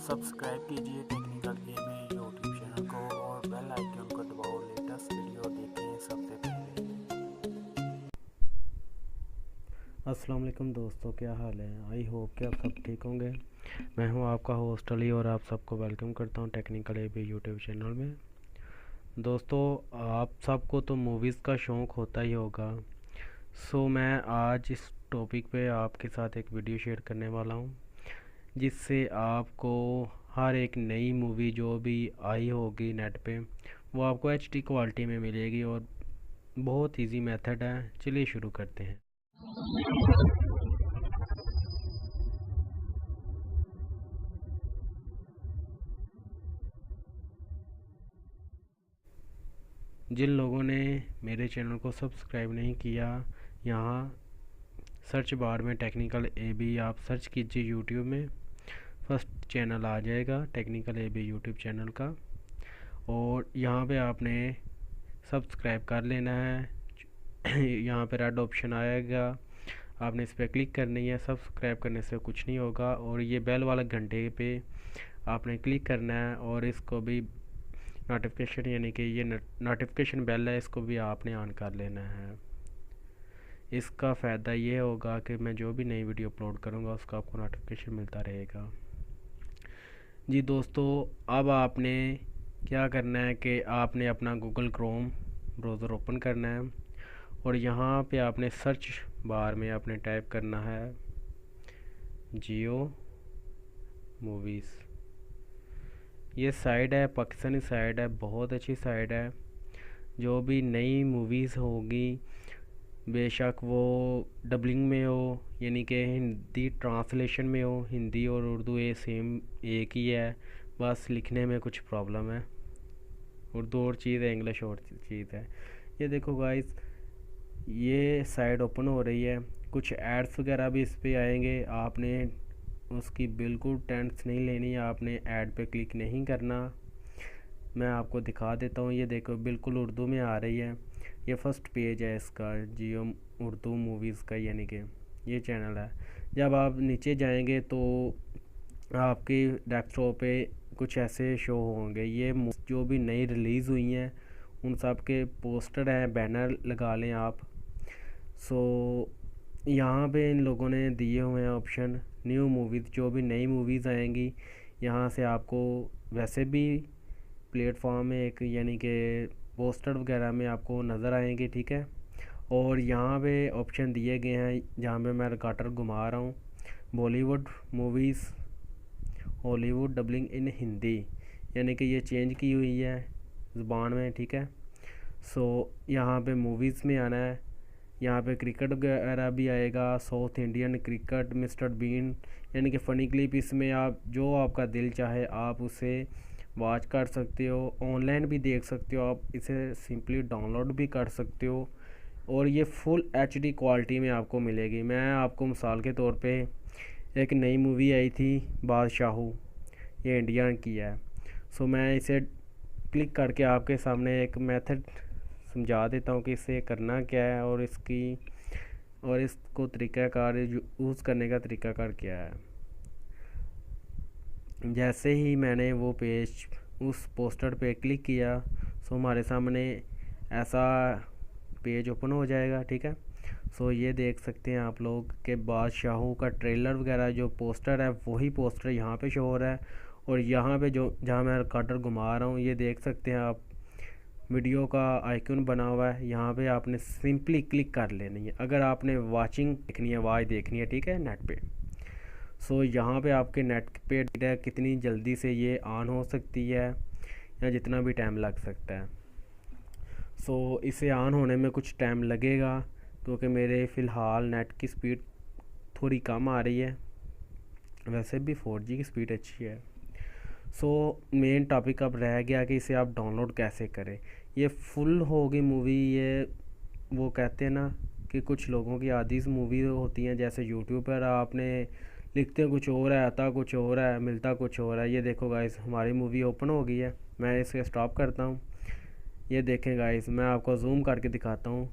Subscribe कीजिए technical gaming YouTube channel को और बेल आइकन को दबाओ लेटेस्ट वीडियो देखें सबसे पहले। अस्सलाम वालेकुम दोस्तों, क्या हाल है। आई होप कि आप सब ठीक होंगे। मैं हूं आपका होस्ट अली और आप सबको वेलकम करता हूं टेक्निकल एबी यूट्यूब चैनल में। दोस्तों, आप सबको तो मूवीज़ का शौक़ होता ही होगा। सो मैं आज इस टॉपिक पे आपके साथ एक वीडियो शेयर करने वाला हूं, जिससे आपको हर एक नई मूवी जो भी आई होगी नेट पे वो आपको एचडी क्वालिटी में मिलेगी और बहुत इजी मेथड है। चलिए शुरू करते हैं। जिन लोगों ने मेरे चैनल को सब्सक्राइब नहीं किया, यहाँ सर्च बार में टेक्निकल एबी आप सर्च कीजिए यूट्यूब में। फर्स्ट चैनल आ जाएगा टेक्निकल एबी यूट्यूब चैनल का, और यहाँ पे आपने सब्सक्राइब कर लेना है। यहाँ पे रेड ऑप्शन आएगा, आपने इस पर क्लिक करनी है। सब्सक्राइब करने से कुछ नहीं होगा, और ये बेल वाला घंटे पे आपने क्लिक करना है, और इसको भी नोटिफिकेशन यानी कि ये नोटिफिकेशन बेल है, इसको भी आपने ऑन कर लेना है। इसका फ़ायदा ये होगा कि मैं जो भी नई वीडियो अपलोड करूँगा उसका आपको नोटिफिकेशन मिलता रहेगा। जी दोस्तों, अब आपने क्या करना है कि आपने अपना गूगल क्रोम ब्राउज़र ओपन करना है, और यहाँ पे आपने सर्च बार में आपने टाइप करना है जियो मूवीज़। ये साइट है, पाकिस्तानी साइट है, बहुत अच्छी साइट है। जो भी नई मूवीज़ होगी, बेशक वो डबलिंग में हो यानी कि हिंदी ट्रांसलेशन में हो, हिंदी और उर्दू ये सेम एक ही है, बस लिखने में कुछ प्रॉब्लम है। उर्दू और चीज़ है, इंग्लिश और चीज़ है। ये देखो गाइस, ये साइट ओपन हो रही है। कुछ एड्स वगैरह भी इस पर आएंगे, आपने उसकी बिल्कुल टेंस नहीं लेनी, आपने ऐड पे क्लिक नहीं करना। मैं आपको दिखा देता हूँ। ये देखो बिल्कुल उर्दू में आ रही है। ये फर्स्ट पेज है इसका, जियो उर्दू मूवीज़ का, यानी कि ये चैनल है। जब आप नीचे जाएंगे तो आपके डेस्कटॉप पे कुछ ऐसे शो होंगे। ये जो भी नई रिलीज़ हुई हैं उन सब के पोस्टर हैं, बैनर लगा लें आप। सो यहाँ पे इन लोगों ने दिए हुए हैं ऑप्शन न्यू मूवीज़। जो भी नई मूवीज़ आएंगी यहाँ से आपको वैसे भी प्लेटफॉर्म में एक यानी कि पोस्टर वगैरह में आपको नज़र आएंगे, ठीक है। और यहाँ पे ऑप्शन दिए गए हैं जहाँ पे मैं रिकॉर्डर घुमा रहा हूँ, बॉलीवुड मूवीज़ हॉलीवुड डबलिंग इन हिंदी, यानी कि ये चेंज की हुई है ज़ुबान में, ठीक है। सो यहाँ पे मूवीज़ में आना है। यहाँ पे क्रिकेट वगैरह भी आएगा, south Indian cricket, mister Bean, यानी कि फ़नी क्लिप। इसमें आप जो आपका दिल चाहे आप उसे वॉच कर सकते हो, ऑनलाइन भी देख सकते हो, आप इसे सिंपली डाउनलोड भी कर सकते हो, और ये फुल एचडी क्वालिटी में आपको मिलेगी। मैं आपको मिसाल के तौर पे एक नई मूवी आई थी बादशाहू, ये इंडिया की है। सो मैं इसे क्लिक करके आपके सामने एक मेथड समझा देता हूँ कि इसे करना क्या है, और इसको तरीक़ाकार यूज़ करने का तरीक़ाकार क्या है। जैसे ही मैंने वो पेज उस पोस्टर पे क्लिक किया, सो हमारे सामने ऐसा पेज ओपन हो जाएगा, ठीक है। सो ये देख सकते हैं आप लोग कि बादशाहू का ट्रेलर वगैरह जो पोस्टर है वही पोस्टर यहाँ पे शो हो रहा है, और यहाँ पे जो जहाँ मैं रिकॉर्डर घुमा रहा हूँ ये देख सकते हैं आप, वीडियो का आइकन बना हुआ है। यहाँ पे आपने सिंपली क्लिक कर लेनी है अगर आपने वाचिंग देखनी है, वाच देखनी है, ठीक है, नेट पे। सो यहाँ पे आपके नेट पे कितनी जल्दी से ये ऑन हो सकती है या जितना भी टाइम लग सकता है। सो इसे ऑन होने में कुछ टाइम लगेगा क्योंकि मेरे फ़िलहाल नेट की स्पीड थोड़ी कम आ रही है, वैसे भी 4G की स्पीड अच्छी है। सो मेन टॉपिक अब रह गया कि इसे आप डाउनलोड कैसे करें। ये फुल होगी मूवी, ये वो कहते हैं ना कि कुछ लोगों की आधी मूवी होती हैं, जैसे यूट्यूब पर आपने लिखते कुछ और है, आता कुछ और है, मिलता कुछ और है। ये देखो गाइस, हमारी मूवी ओपन हो गई है। मैं इसे स्टॉप करता हूँ। ये देखें गाइस, मैं आपको जूम करके दिखाता हूँ।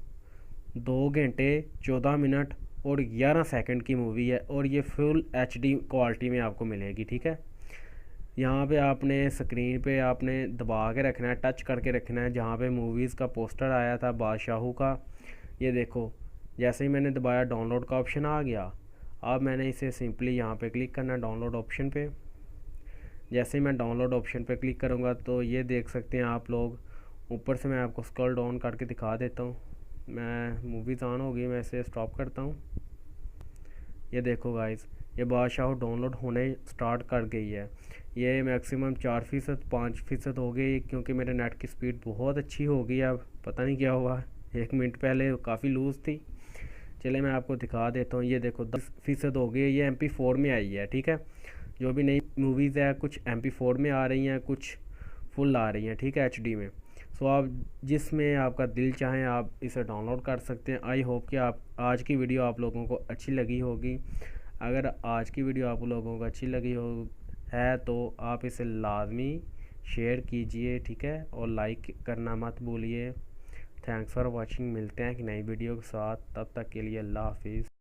2 घंटे 14 मिनट और 11 सेकंड की मूवी है, और ये फुल एचडी क्वालिटी में आपको मिलेगी, ठीक है। यहाँ पे आपने स्क्रीन पे आपने दबा के रखना है, टच करके रखना है जहाँ पे मूवीज़ का पोस्टर आया था बादशाहू का। ये देखो, जैसे ही मैंने दबाया डाउनलोड का ऑप्शन आ गया। अब मैंने इसे सिंपली यहाँ पे क्लिक करना है डाउनलोड ऑप्शन पे। जैसे ही मैं डाउनलोड ऑप्शन पे क्लिक करूँगा तो ये देख सकते हैं आप लोग, ऊपर से मैं आपको स्क्रॉल डाउन करके दिखा देता हूँ। मैं मूवीज़ ऑन हो गई, मैं इसे स्टॉप करता हूँ। ये देखो गाइस, ये बादशाह डाउनलोड होने स्टार्ट कर गई है। ये मैक्सिमम 4% 5% हो गई, क्योंकि मेरे नेट की स्पीड बहुत अच्छी हो गई। अब पता नहीं क्या हुआ, 1 मिनट पहले काफ़ी लूज़ थी। चले मैं आपको दिखा देता हूँ। ये देखो 10% हो गई है, ये MP4 में आई है। ठीक है, जो भी नई मूवीज़ है कुछ MP4 में आ रही हैं, कुछ फुल आ रही हैं। ठीक है, HD में। सो आप जिसमें आपका दिल चाहे आप इसे डाउनलोड कर सकते हैं। आई होप कि आप आज की वीडियो आप लोगों को अच्छी लगी होगी। अगर आज की वीडियो आप लोगों को अच्छी लगी हो है तो आप इसे लाजमी शेयर कीजिए। ठीक है, और लाइक करना मत भूलिए। Thanks for watching. मिलते हैं एक नई वीडियो के साथ, तब तक के लिए अल्लाह हाफिज़।